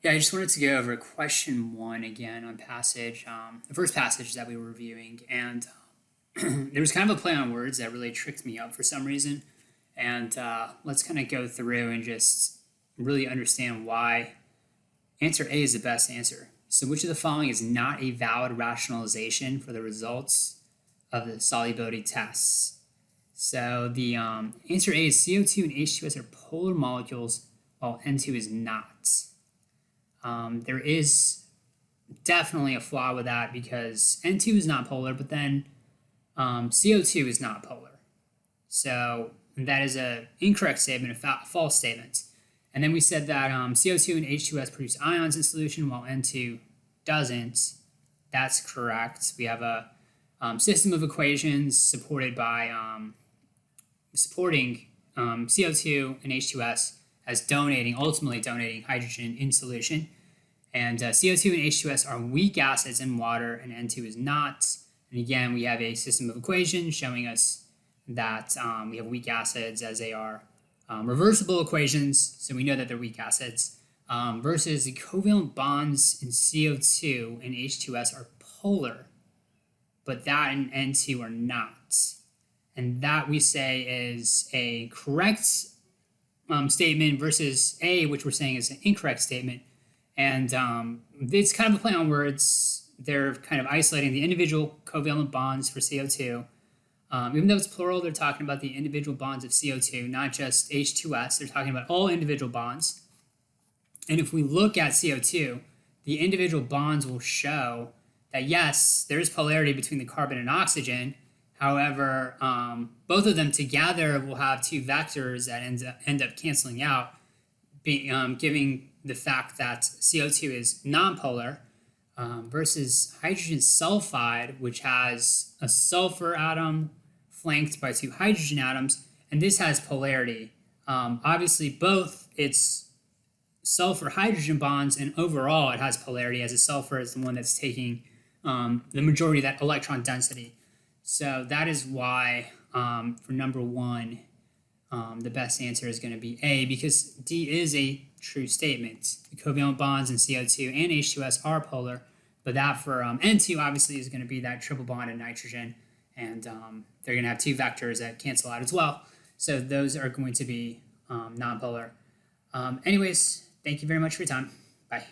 Yeah, I just wanted to go over question one again on the first passage that we were reviewing, and there was kind of a play on words that really tricked me up for some reason. And let's kind of go through and just really understand why answer A is the best answer. So, which of the following is not a valid rationalization for the results of the solubility tests? So, the answer A is CO2 and H2S are polar molecules, while N2 is not. There is definitely a flaw with that because N2 is not polar, but then CO2 is not polar. So that is an incorrect statement, a false statement. And then we said that CO2 and H2S produce ions in solution while N2 doesn't. That's correct. We have a system of equations supporting CO2 and H2S as ultimately donating hydrogen in solution. And CO2 and H2S are weak acids in water, and N2 is not. And again, we have a system of equations showing us that we have weak acids as they are reversible equations, so we know that they're weak acids, versus the covalent bonds in CO2 and H2S are polar, but that and N2 are not. And that we say is a correct statement versus A, which we're saying is an incorrect statement. And it's kind of a play on words. They're kind of isolating the individual covalent bonds for CO2. Even though it's plural, they're talking about the individual bonds of CO2, not just H2S. They're talking about all individual bonds. And if we look at CO2, the individual bonds will show that yes, there is polarity between the carbon and oxygen. However, both of them together will have two vectors that end up canceling out, giving the fact that CO2 is nonpolar versus hydrogen sulfide, which has a sulfur atom flanked by two hydrogen atoms, and this has polarity. Obviously, both its sulfur hydrogen bonds and overall it has polarity, as the sulfur is the one that's taking the majority of that electron density. So that is why for number one, the best answer is going to be A, because D is a true statement. The covalent bonds in CO2 and H2S are polar, but that for N2 obviously is going to be that triple bond in nitrogen, and they're going to have two vectors that cancel out as well. So those are going to be nonpolar. Anyways, thank you very much for your time. Bye.